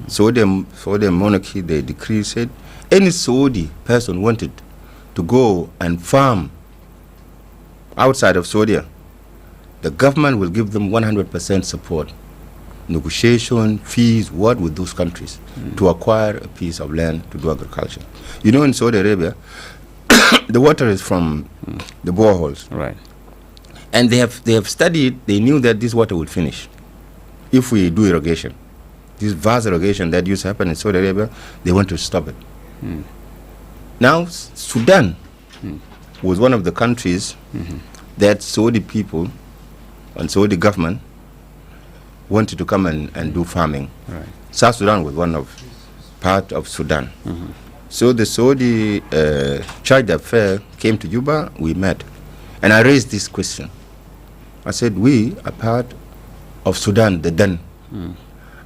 Saudi monarchy, the decree said any Saudi person wanted to go and farm outside of Saudi, the government will give them 100% support, negotiation, fees, what with those countries to acquire a piece of land to do agriculture. You know, in Saudi Arabia, the water is from the boreholes. Right. And they have studied, they knew that this water would finish if we do irrigation. This vast irrigation that used to happen in Saudi Arabia, they want to stop it. Now, Sudan was one of the countries that Saudi people and Saudi government wanted to come and do farming. Right. South Sudan was one of part of Sudan. So the Saudi charge d'affaires came to Juba, we met. And I raised this question. I said, we are part of Sudan, the Den.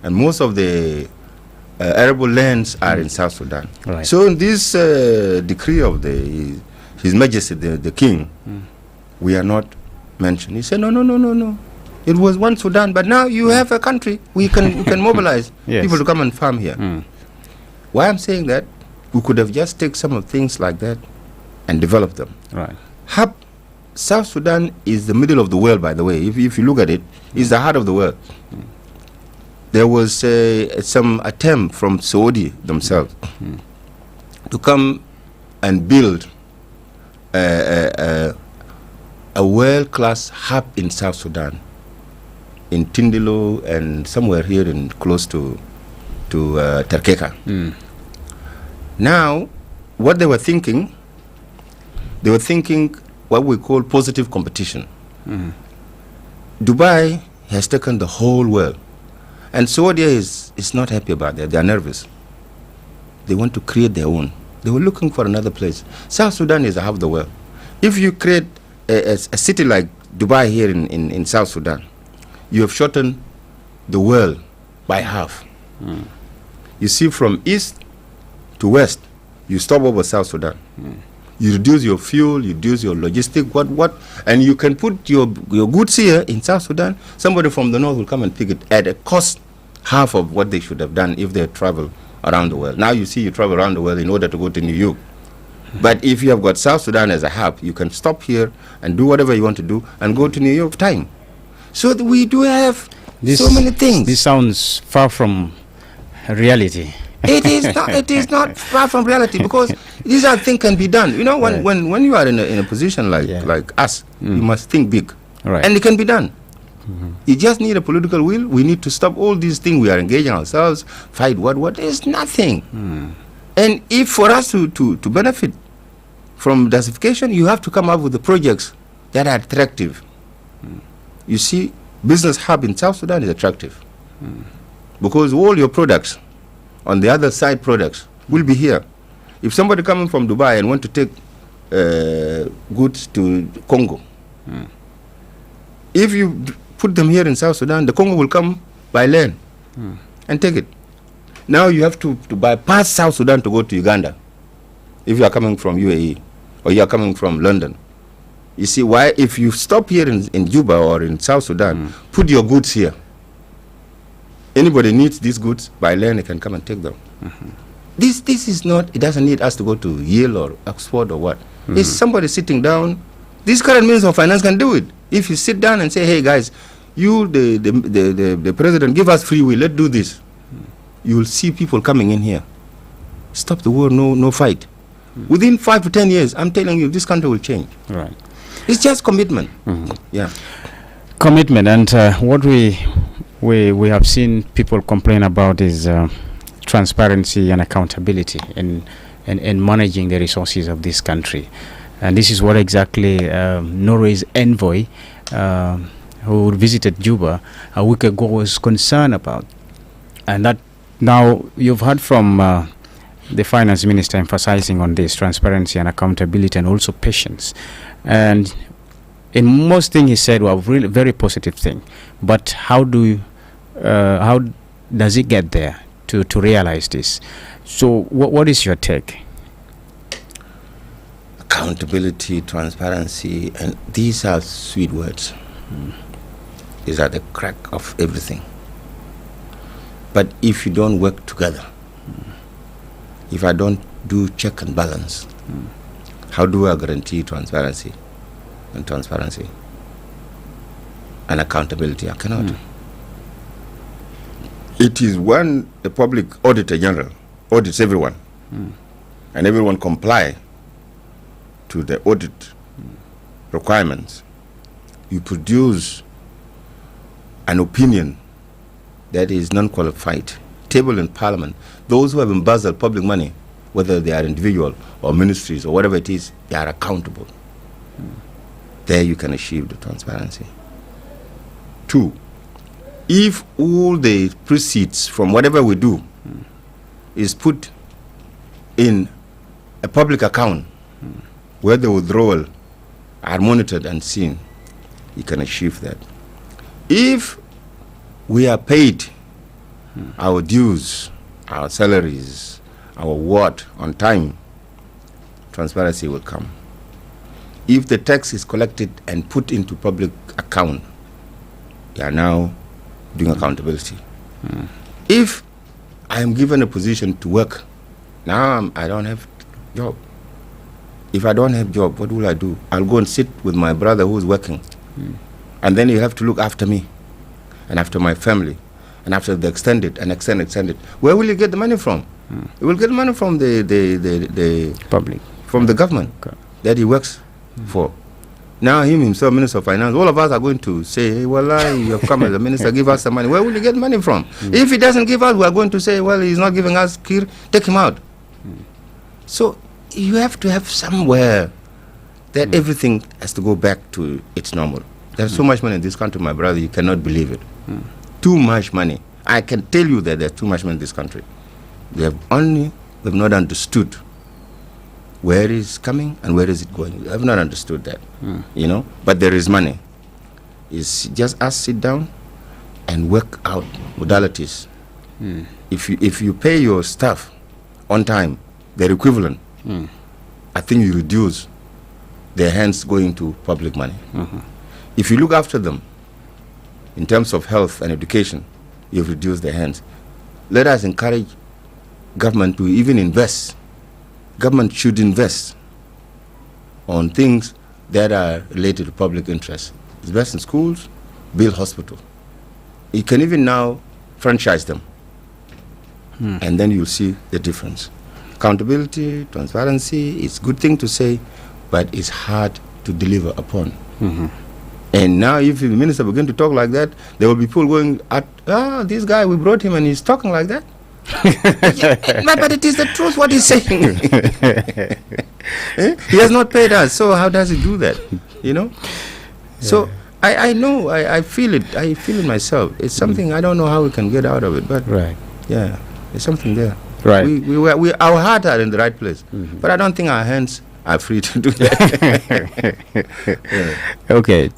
And most of the arable lands are in South Sudan. Right. So in this decree of His Majesty, the King, we are not mentioned. He said, no. It was one Sudan, but now you have a country. We can mobilize people to come and farm here. Why I'm saying that, we could have just taken some of things like that and developed them. Right. South Sudan is the middle of the world, by the way. If you look at it, it's the heart of the world. There was some attempt from Saudi themselves to come and build a world-class hub in South Sudan, in Tindilo and somewhere here in close to Terkeka. Now, what they were thinking what we call positive competition. Dubai has taken the whole world. And Saudi is not happy about that. They are nervous. They want to create their own. They were looking for another place. South Sudan is half the world. If you create a city like Dubai here in South Sudan, you have shortened the world by half. You see, from east to west, you stop over South Sudan. You reduce your fuel, you reduce your logistic, and you can put your goods here in South Sudan. Somebody from the north will come and pick it at a cost half of what they should have done if they travel around the world. Now you see, you travel around the world in order to go to New York. But if you have got South Sudan as a hub, you can stop here and do whatever you want to do and go to New York time. So we do have so many things. This sounds far from reality. It is not far from reality, because these are things can be done. You know, when you are in a position like us, you must think big, and it can be done. You just need a political will. We need to stop all these things. We are engaging ourselves, fight what is nothing. And if for us to benefit from diversification, you have to come up with the projects that are attractive. You see, business hub in South Sudan is attractive because all your products on the other side products will be here. If somebody coming from Dubai and want to take goods to Congo, if you put them here in South Sudan, the Congo will come by land and take it. Now you have to bypass South Sudan to go to Uganda if you are coming from UAE or you are coming from London. You see why? If you stop here in Juba or in South Sudan, put your goods here. Anybody needs these goods by land, they can come and take them. This is not, it doesn't need us to go to Yale or Oxford or what. It's somebody sitting down. This current Minister of Finance can do it. If you sit down and say, hey guys, you, the president, give us free will, let's do this. You will see people coming in here. Stop the war, no fight. Within 5 to 10 years, I'm telling you, this country will change. Right. It's just commitment. Yeah. Commitment, and what we have seen people complain about is transparency and accountability in managing the resources of this country. And this is what exactly Norway's envoy, who visited Juba a week ago, was concerned about. And that now you've heard from the finance minister emphasizing on this transparency and accountability and also patience. And in most things he said were really very positive thing. But how does it get there to realize this? So what is your take? Accountability, transparency, and these are sweet words. These are the crack of everything. But if you don't work together, if I don't do check and balance, how do I guarantee transparency and accountability? I cannot. It is when the public auditor general audits everyone, and everyone comply to the audit requirements, you produce an opinion that is non-qualified, table in parliament. Those who have embezzled public money, whether they are individual or ministries or whatever it is, they are accountable. There you can achieve the transparency. 2, if all the proceeds from whatever we do is put in a public account where the withdrawal are monitored and seen, you can achieve that. If we are paid our dues, our salaries, our what on time, transparency will come. If the tax is collected and put into public account, you are now doing accountability. If I am given a position to work, now I don't have job. If I don't have job, what will I do? I'll go and sit with my brother who's working. And then you have to look after me and after my family and after the extended. Where will you get the money from? You will get money from the Public. From the government that he works for. Now him himself, Minister of Finance, all of us are going to say, hey, well, you have come as a minister, give us some money. Where will you get money from? If he doesn't give us, we are going to say, well, he's not giving us kir, take him out. So you have to have somewhere that everything has to go back to its normal. There's so much money in this country, my brother, you cannot believe it. Too much money. I can tell you that there's too much money in this country. They've not understood where it is coming and where is it going. They have not understood that, you know. But there is money. It's just us sit down and work out modalities. If you pay your staff on time, their equivalent, I think you reduce their hands going to public money. If you look after them in terms of health and education, you've reduced their hands. Let us encourage government to even invest. Government should invest on things that are related to public interest. Invest in schools, build hospitals. You can even now franchise them. and then you'll see the difference. Accountability, transparency, it's a good thing to say, but it's hard to deliver upon. And now if the minister begin to talk like that, there will be people going, this guy, we brought him and he's talking like that. But it is the truth what he's saying. He has not paid us, so how does he do that? So I know, I feel it. I feel it myself. It's something I don't know how we can get out of it, but yeah, there's something there. Right. Our hearts are in the right place, but I don't think our hands are free to do that. Okay.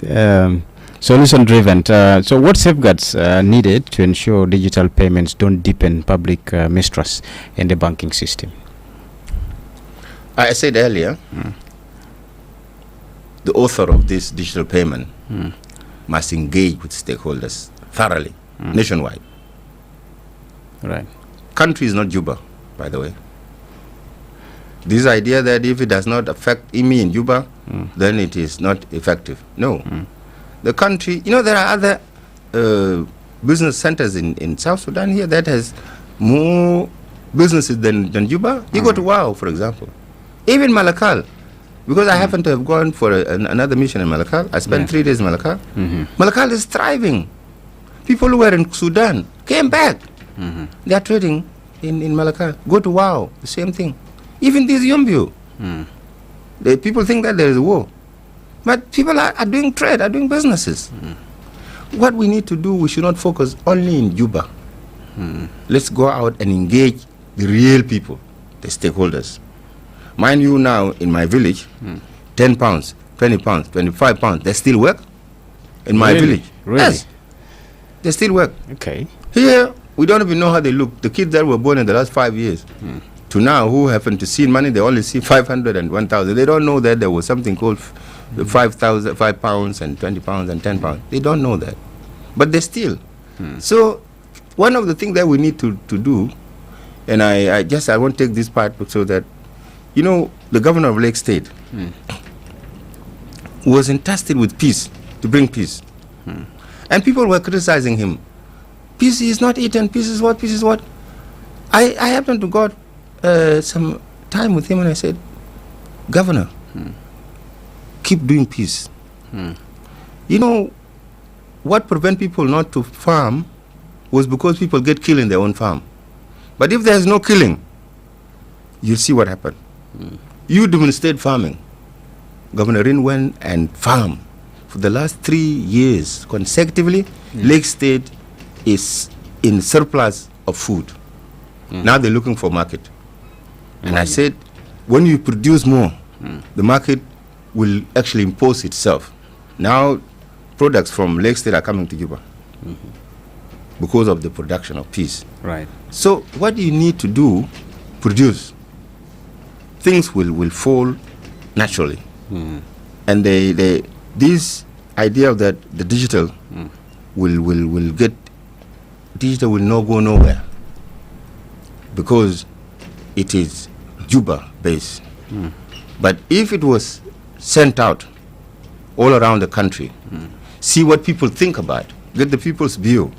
Solution driven. So what safeguards are needed to ensure digital payments don't deepen public mistrust in the banking system? I said earlier, the author of this digital payment must engage with stakeholders thoroughly, nationwide. Right. Country is not Juba, by the way. This idea that if it does not affect me in Juba, then it is not effective. No. The country, there are other business centers in South Sudan here that has more businesses than Juba. You go to Wow, for example. Even Malakal, because I happen to have gone for another mission in Malakal. I spent 3 days in Malakal. Malakal is thriving. People who were in Sudan came back. They are trading in Malakal. Go to Wow, the same thing. Even this Yumbu. The people think that there is a war. But people are doing trade, are doing businesses. What we need to do, we should not focus only in Juba. Let's go out and engage the real people, the stakeholders. Mind you, now in my village, 10 pounds, 20 pounds, 25 pounds, they still work in my village. Really? Yes, they still work. Okay. Here, we don't even know how they look. The kids that were born in the last 5 years, to now, who happen to see money, they only see 500 and 1,000. They don't know that there was something called 5 pounds and 20 pounds and 10 pounds. They don't know that. But they still. So, one of the things that we need to do, and I want to take this part so that, the governor of Lake State was entrusted with peace, to bring peace. And people were criticizing him. Peace is not eaten, peace is what, peace is what. I happened to got some time with him and I said, Governor, keep doing peace. What prevent people not to farm was because people get killed in their own farm. But if there's no killing, you'll see what happened. You demonstrate farming. Governor Rin went and farmed. For the last 3 years consecutively, Lake State is in surplus of food. Now they're looking for market. And I said, when you produce more, the market will actually impose itself. Now, products from Lake State are coming to Juba because of the production of peace. Right. So what you need to do, produce. Things will fall naturally. And this idea that the digital will get, digital will not go nowhere because it is Juba based. But if it was sent out all around the country, see what people think about, get the people's view.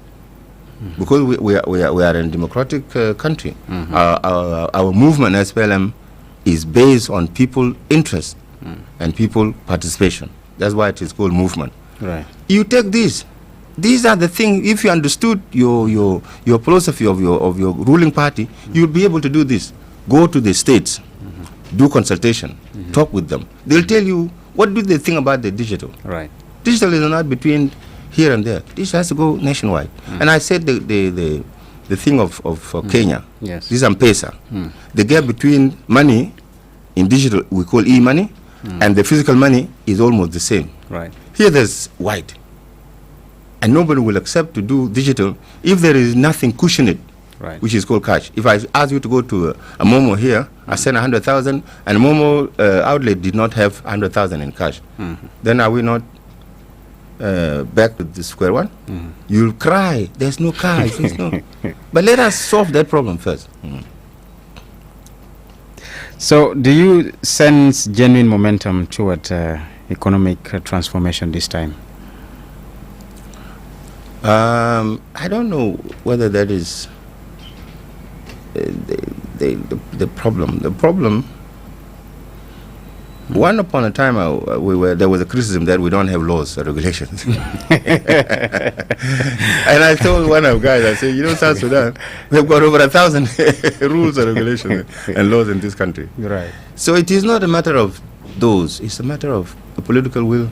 Because we are in a democratic country. Our movement, SPLM, is based on people interest and people participation. That's why it is called movement. Right. You take these are the things. If you understood your philosophy of your ruling party, you'll be able to do this. Go to the states, do consultation, talk with them. They'll tell you what do they think about the digital. Right. Digital is not between here and there. Digital has to go nationwide. And I said the thing of Kenya. Yes. This is M-Pesa. The gap between money in digital we call e-money and the physical money is almost the same. Right. Here there's wide. And nobody will accept to do digital if there is nothing cushion it, which is called cash. If I ask you to go to a Momo here, I send 100,000 and Momo outlet did not have 100,000 in cash. Then are we not back to the square one? You'll cry, there's no cash. But let us solve that problem first. So do you sense genuine momentum toward economic transformation this time? I don't know whether that is the problem. One upon a time, there was a criticism that we don't have laws or regulations. And I told one of the guys, I said, South Sudan, we've got over 1,000 rules and regulations and laws in this country. Right. So it is not a matter of those, it's a matter of a political will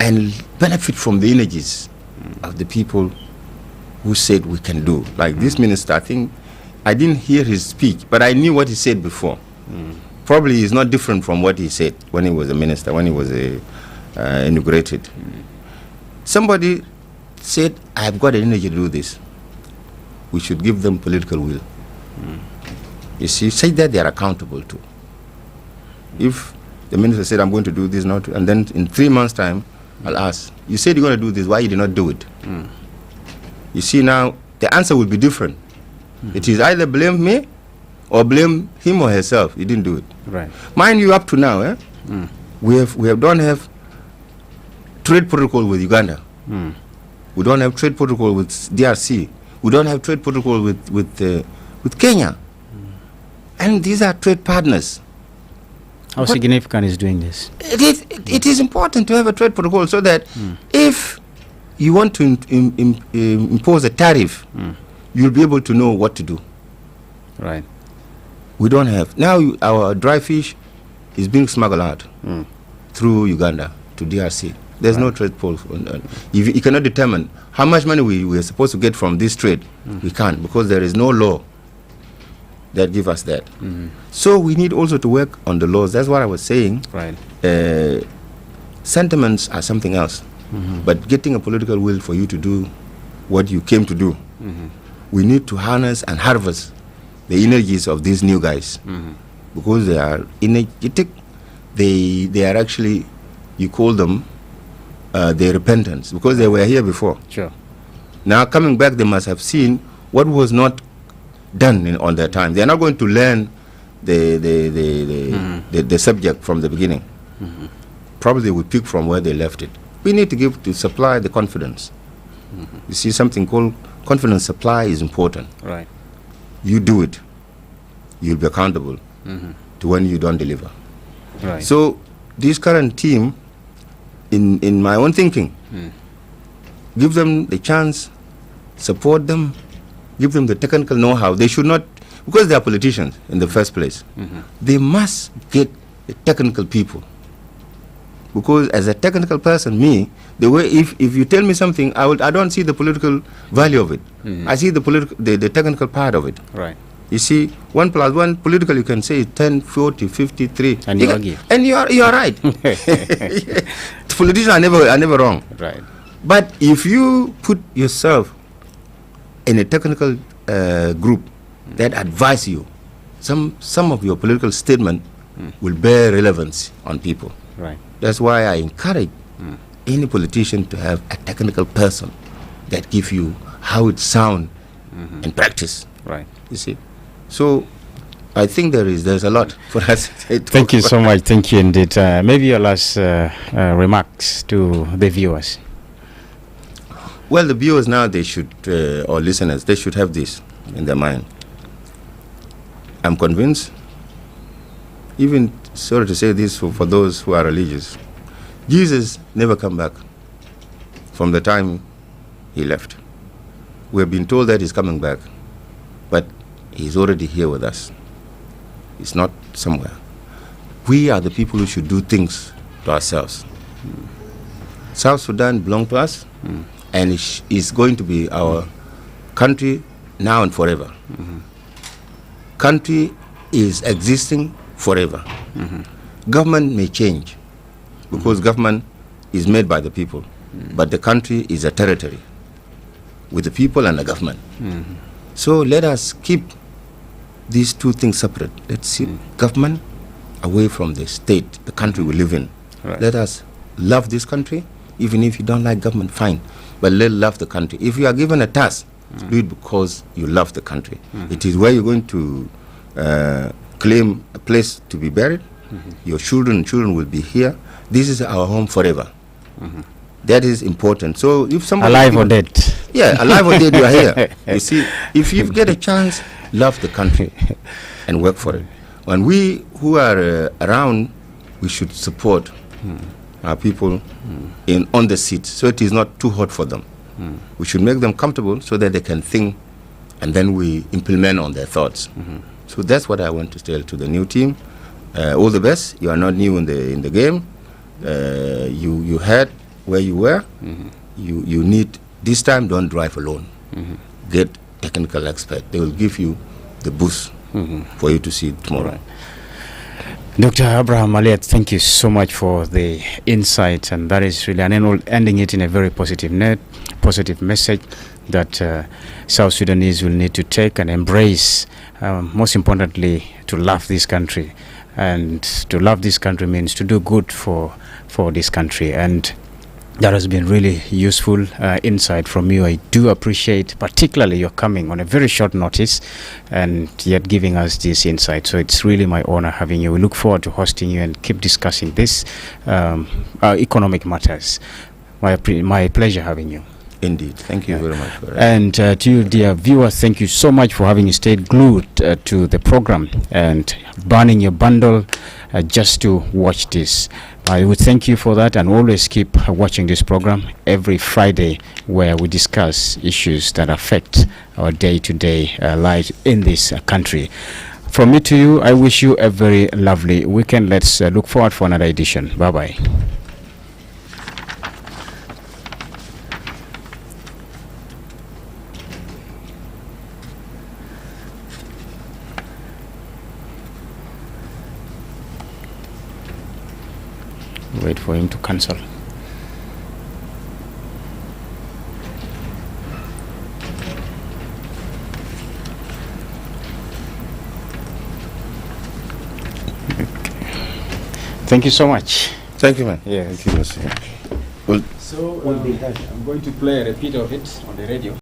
and benefit from the energies of the people who said we can do. Like this minister, I think, I didn't hear his speech, but I knew what he said before. Probably is not different from what he said when he was a minister, when he was inaugurated. Somebody said, I've got an energy to do this. We should give them political will. You see, say that they are accountable to. If the minister said, I'm going to do this, and then in 3 months' time, I'll ask, you said you're going to do this, why you did not do it? You see, now, the answer will be different. It is either blame me or blame him or herself. He didn't do it. Right. Mind you, up to now, we don't have trade protocol with Uganda. We don't have trade protocol with DRC. We don't have trade protocol with Kenya. And these are trade partners. How significant is doing this? It is important to have a trade protocol so that if you want to impose a tariff, you'll be able to know what to do. Right. We don't have. Now our dry fish is being smuggled out through Uganda to DRC. There's no trade pole. You cannot determine how much money we are supposed to get from this trade. We can't, because there is no law that give us that. So we need also to work on the laws. That's what I was saying. Right. Sentiments are something else. But getting a political will for you to do what you came to do, we need to harness and harvest the energies of these new guys, because they are energetic. They are actually, you call them, their repentance, because they were here before. Sure. Now coming back, they must have seen what was not done on their time. They are not going to learn the subject from the beginning. Probably they would pick from where they left it. We need to supply the confidence. You see, something called confidence supply is important. Right. You do it, you'll be accountable to when you don't deliver. Right. So this current team, in my own thinking, give them the chance, support them, give them the technical know-how. They should not, because they are politicians in the first place, they must get the technical people. Because as a technical person, the way if you tell me something, I don't see the political value of it. I see the technical part of it. Right. You see, 1 + 1 politically you can say 10, 40, 53. And you argue. And you are right. Politicians are never wrong. Right. But if you put yourself in a technical group that advise you, some of your political statement will bear relevance on people. Right. That's why I encourage any politician to have a technical person that give you how it sound in practice. Right. You see. So I think there's a lot for us to Thank you so much. Thank you indeed. Maybe your last remarks to the viewers. Well, the viewers now, they should, or listeners, they should have this in their mind. I'm convinced, even, sorry to say this for those who are religious, Jesus never come back from the time he left. We have been told that he's coming back, but he's already here with us. He's not somewhere. We are the people who should do things to ourselves. South Sudan belongs to us, and it's going to be our country now and forever. Country is existing forever. Government may change, because government is made by the people, but the country is a territory with the people and the government. So let us keep these two things separate. Let's see government away from the state, the country we live in. Right. Let us love this country, even if you don't like government, fine. But let's love the country. If you are given a task, do it because you love the country. It is where you're going to claim a place to be buried. Your children will be here. This is our home forever. That is important. So if somebody Alive or dead. Yeah, alive or dead, you are here. You see, if you get a chance, love the country and work for it. When we who are around, we should support our people on the seat, so it is not too hot for them. We should make them comfortable so that they can think, and then we implement on their thoughts. So that's what I want to tell to the new team. All the best. You are not new in the game. You had where you were. You need this time. Don't drive alone. Get technical expert. They will give you the boost for you to see it tomorrow. Right. Dr. Abraham Aliat, thank you so much for the insight, and that is really ending it in a very positive note, positive message that South Sudanese will need to take and embrace. Most importantly, to love this country, and to love this country means to do good for this country, and that has been really useful insight from you. I do appreciate particularly your coming on a very short notice and yet giving us this insight. So it's really my honor having you. We look forward to hosting you and keep discussing this economic matters. My pleasure having you. Indeed. Thank you very much for that. And to you, dear viewers, thank you so much for having stayed glued to the program and burning your bundle just to watch this. I would thank you for that, and always keep watching this program every Friday, where we discuss issues that affect our day-to-day life in this country. From me to you, I wish you a very lovely weekend. Let's look forward for another edition. Bye-bye. Wait for him to cancel. Okay. Thank you so much. Thank you, man. Yeah, thank you. Well, So I'm going to play a repeat of it on the radio.